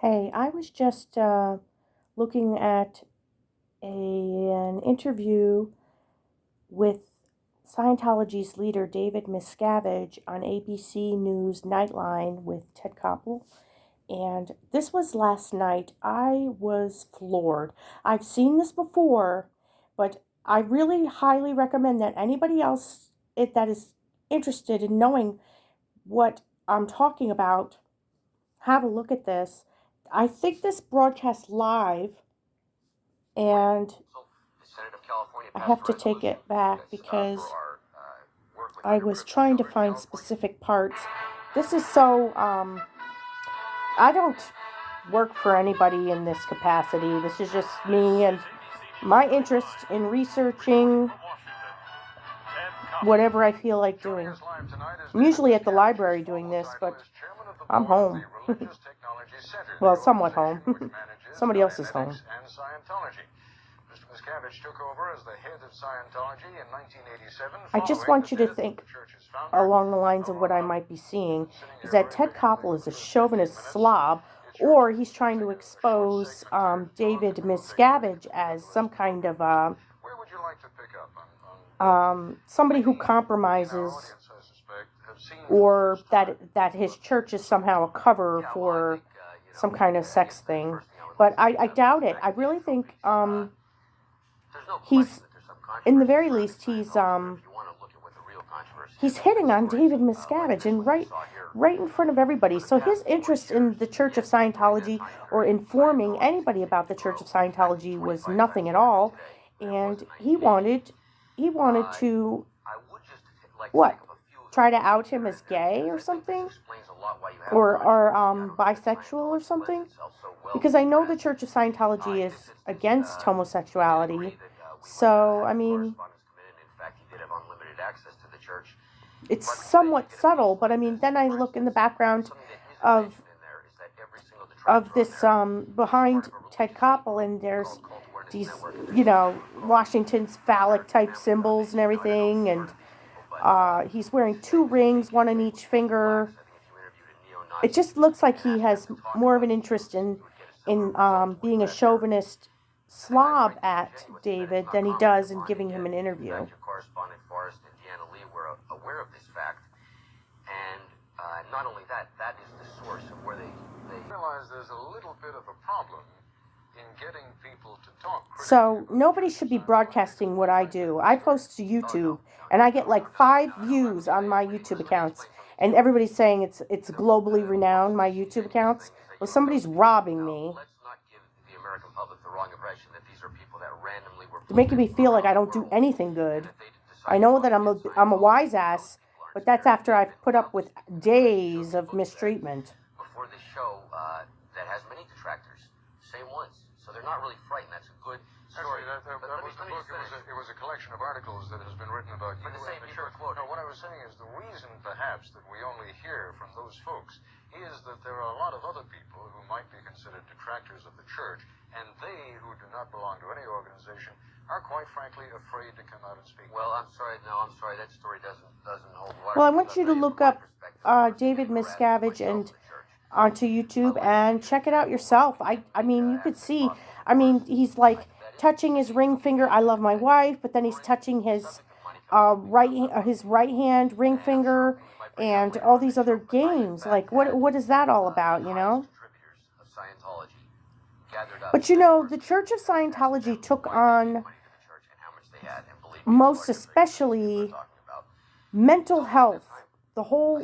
Hey, I was just looking at an interview with Scientology's leader, David Miscavige, on ABC News Nightline with Ted Koppel. And this was last night. I was floored. I've seen this before, but I really highly recommend that anybody else that is interested in knowing what I'm talking about have a look at this. I think this broadcast live, and I have to take it back because I was trying to find specific parts. This is so, I don't work for anybody in this capacity. This is just me and my interest in researching whatever I feel like doing. I'm usually at the library doing this, but I'm home. Well, somewhat home. Somebody else is home. Mr. Miscavige took over as the head of Scientology in 1987. I just want you to think along the lines of what I might be seeing is that Ted Koppel is a chauvinist slob, or he's trying to expose David Miscavige as some kind of somebody who compromises, or that his church is somehow a cover for some kind of sex thing. But I doubt it. I really think he's, in the very least, he's hitting on David Miscavige, and right in front of everybody. So his interest in the Church of Scientology or informing anybody about the Church of Scientology was nothing at all, and he wanted to what? Try to out him as gay or something, or bisexual or something, because I know the Church of Scientology is against homosexuality. So I mean, it's somewhat subtle, but I mean, then I look in the background of this behind Ted Koppel, and there's these, Washington's phallic type symbols and everything, and he's wearing 2 rings, one on each finger. It just looks like he has more of an interest in being a chauvinist slob at David than he does in giving him an interview. Not only that is the source of where they realize there's a little bit of a problem in getting people to talk. So nobody should be broadcasting what I do. I post to YouTube, and I get like 5 views on my YouTube accounts, and everybody's saying it's globally renowned, my YouTube accounts. Well, somebody's robbing me. They're making me feel like I don't do anything good. I know that I'm a wise ass, but that's after I've put up with days of mistreatment. Before this show that has many detractors, same ones. So they're not really frightened. That's a good story. Actually, that was the book. It was a collection of articles that has been written about you. No, what I was saying is the reason, perhaps, that we only hear from those folks is that there are a lot of other people who might be considered detractors of the church, and they, who do not belong to any organization, are quite frankly afraid to come out and speak. Well, I'm sorry. That story doesn't hold water. Well, I want you to look up David Miscavige and onto YouTube and check it out yourself. I mean, you could see. I mean, he's like touching his ring finger. I love my wife, but then he's touching his right hand ring finger and all these other games. Like, what is that all about? But the Church of Scientology took on, most especially, mental health, the whole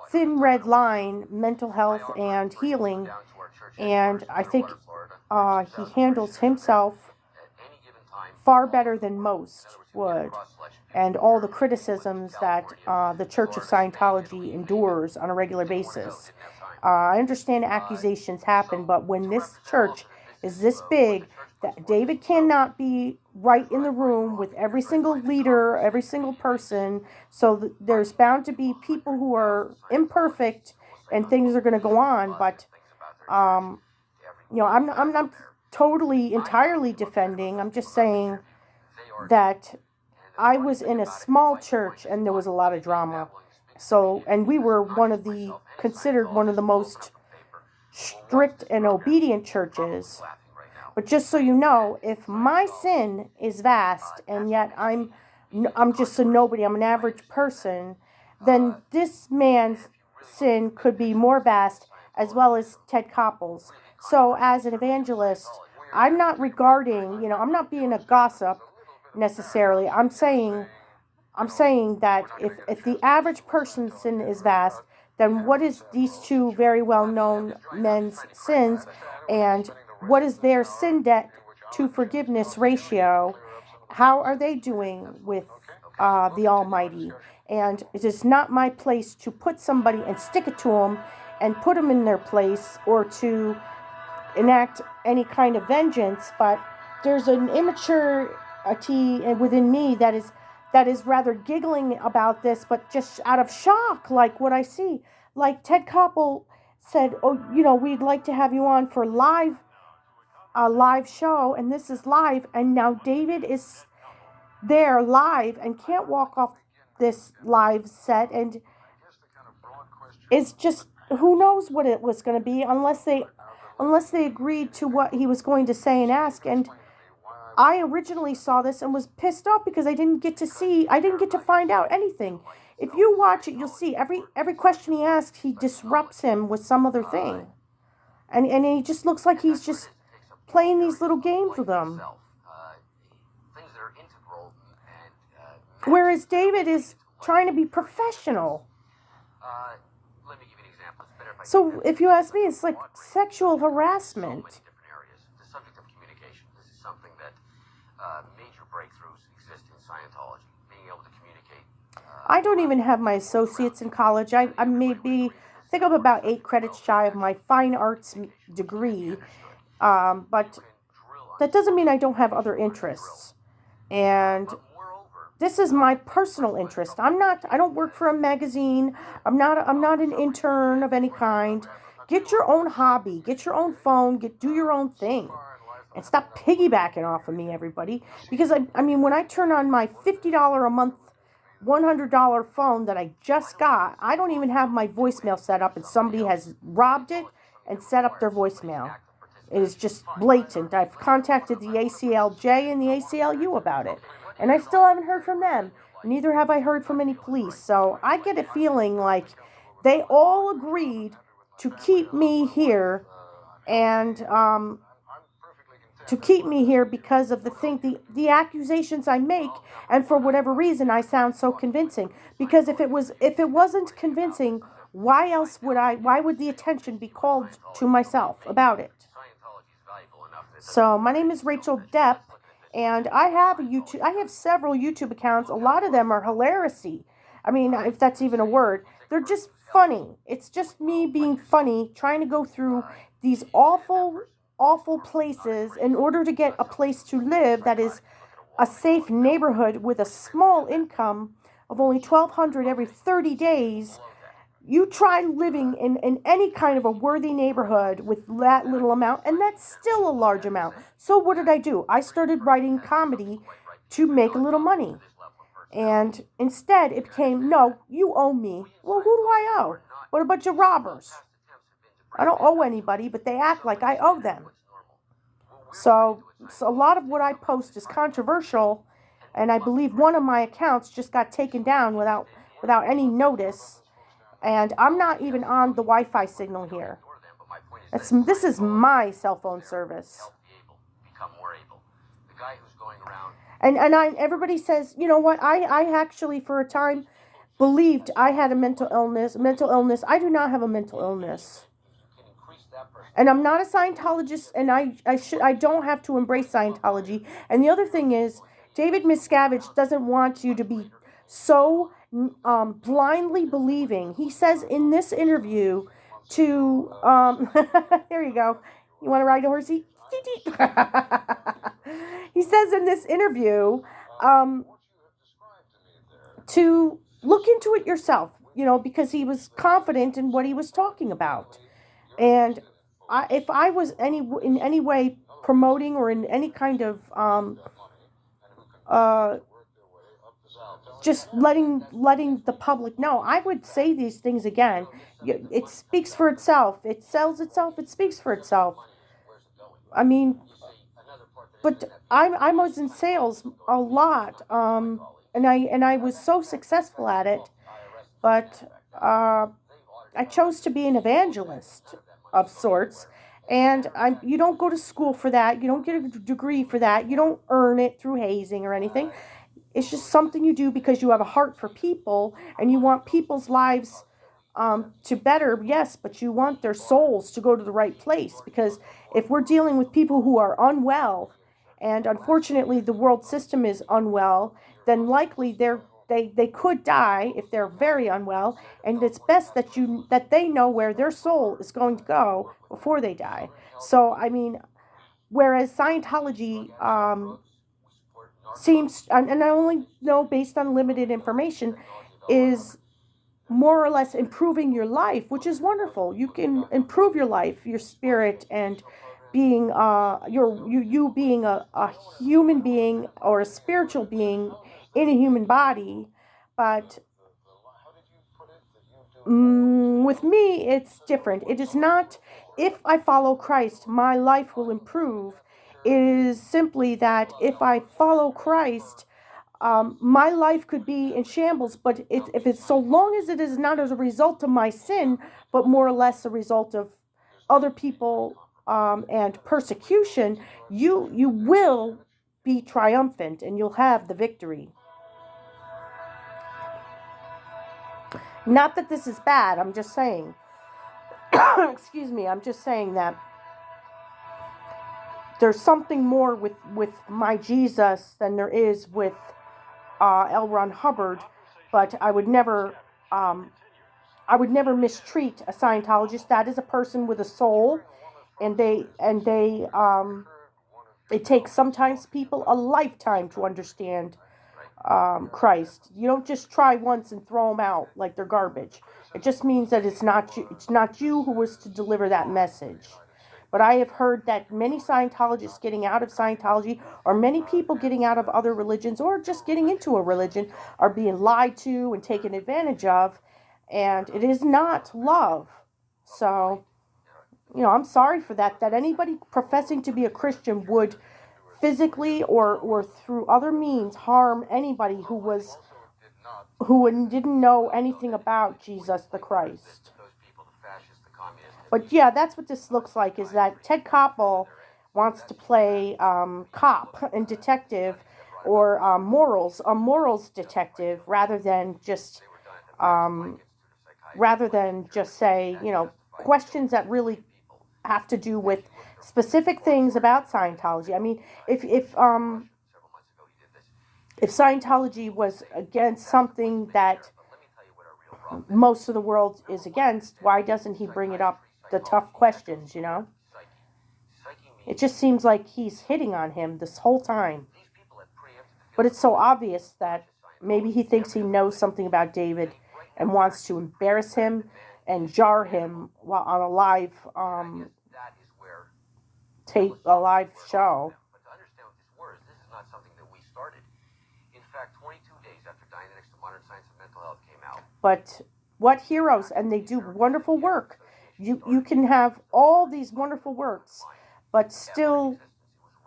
thin red line, mental health and healing, and I think he handles himself far better than most would, and all the criticisms that the Church of Scientology endures on a regular basis. I understand accusations happen, but when this church is this big, that David cannot be right in the room with every single leader, every single person. So there's bound to be people who are imperfect, and things are going to go on. But I'm not totally entirely defending. I'm just saying that I was in a small church and there was a lot of drama. So, and we were considered one of the most strict and obedient churches. But just so you know, if my sin is vast and yet I'm just a nobody, I'm an average person, then this man's sin could be more vast, as well as Ted Koppel's. So as an evangelist, I'm not regarding, I'm not being a gossip necessarily. I'm saying that if the average person's sin is vast, then what is these two very well-known men's sins, and what is their sin debt to forgiveness ratio? How are they doing with the Almighty? And it is not my place to put somebody and stick it to them and put them in their place, or to enact any kind of vengeance. But there's an immaturity within me that is rather giggling about this, but just out of shock, like what I see. Like Ted Koppel said, "Oh, we'd like to have you on for a live show," and this is live, and now David is there live and can't walk off this live set, and it's just, who knows what it was going to be, unless they agreed to what he was going to say and ask. And I originally saw this and was pissed off because I didn't get to find out anything. If you watch it, you'll see every question he asks, he disrupts him with some other thing. And he just looks like he's just playing these little games with them. Whereas David is trying to be professional. So if you ask me, it's like sexual harassment. The subject of communication. This is something that major breakthroughs exist in Scientology. Being able to communicate. I don't even have my associates in college. I think I'm about 8 credits shy of my fine arts degree. But that doesn't mean I don't have other interests. And this is my personal interest. I don't work for a magazine. I'm not an intern of any kind. Get your own hobby. Get your own phone. Do your own thing. And stop piggybacking off of me, everybody. Because, I mean, when I turn on my $50 a month, $100 phone that I just got, I don't even have my voicemail set up, and somebody has robbed it and set up their voicemail. It is just blatant. I've contacted the ACLJ and the ACLU about it, and I still haven't heard from them. Neither have I heard from any police. So I get a feeling like they all agreed to keep me here, and because of the accusations I make, and for whatever reason I sound so convincing. Because if it wasn't convincing, why would the attention be called to myself about it? So my name is Rachel Depp, and I have several YouTube accounts. A lot of them are hilarity. I mean, if that's even a word. They're just funny. It's just me being funny, trying to go through these awful places in order to get a place to live that is a safe neighborhood with a small income of only $1,200 every 30 days. You try living in any kind of a worthy neighborhood with that little amount, and that's still a large amount. So what did I do? I started writing comedy to make a little money. And instead it became, no, you owe me. Well, who do I owe? What, a bunch of robbers? I don't owe anybody, but they act like I owe them. So a lot of what I post is controversial, and I believe one of my accounts just got taken down without any notice. And I'm not even on the Wi-Fi signal here. This is my cell phone service. And everybody says, you know what? I actually for a time believed I had a mental illness. I do not have a mental illness. And I'm not a Scientologist, and I don't have to embrace Scientology. And the other thing is, David Miscavige doesn't want you to be so blindly believing. He says in this interview to there you go. You want to ride a horsey? He says in this interview to look into it yourself, because he was confident in what he was talking about. And if I was in any way promoting or in any kind of just letting the public know. I would say these things again. It speaks for itself. It sells itself. It speaks for itself. I mean, but I was in sales a lot, and I was so successful at it, but I chose to be an evangelist of sorts. And you don't go to school for that. You don't get a degree for that. You don't earn it through hazing or anything. It's just something you do because you have a heart for people and you want people's lives to better, yes, but you want their souls to go to the right place. Because if we're dealing with people who are unwell, and unfortunately the world system is unwell, then likely they could die if they're very unwell, and it's best that they know where their soul is going to go before they die. So I mean, whereas Scientology seems, and I only know based on limited information, is more or less improving your life, which is wonderful. You can improve your life, your spirit, and being you being a human being or a spiritual being in a human body. But with me, it's different. It is not, if I follow Christ, my life will improve. It is simply that if I follow Christ, my life could be in shambles, but if it's so long as it is not as a result of my sin, but more or less a result of other people and persecution, you will be triumphant and you'll have the victory. Not that this is bad, I'm just saying. Excuse me, I'm just saying that there's something more with my Jesus than there is with L. Ron Hubbard, but I would never mistreat a Scientologist. That is a person with a soul, and it takes sometimes people a lifetime to understand Christ. You don't just try once and throw them out like they're garbage. It just means that it's not you. It's not you who was to deliver that message. But I have heard that many Scientologists getting out of Scientology, or many people getting out of other religions, or just getting into a religion, are being lied to and taken advantage of, and it is not love. So, I'm sorry for that. That anybody professing to be a Christian would physically or through other means harm anybody who didn't know anything about Jesus the Christ. But yeah, that's what this looks like, is that Ted Koppel wants to play cop and detective, or a morals detective, rather than just say, questions that really have to do with specific things about Scientology. I mean, if Scientology was against something that most of the world is against, why doesn't he bring it up, the tough questions, It just seems like he's hitting on him this whole time. But it's so obvious that maybe he thinks he knows something about David and wants to embarrass him and jar him while on a live a live show. But to understand what this was, this is not something that we started. In fact, 22 days after Dynamics to Modern Science of Mental Health came out. But what heroes, and they do wonderful work. You can have all these wonderful works, but still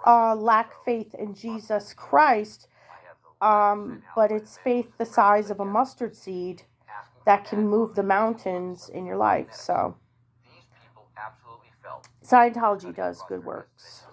lack faith in Jesus Christ. But it's faith the size of a mustard seed that can move the mountains in your life. So Scientology does good works.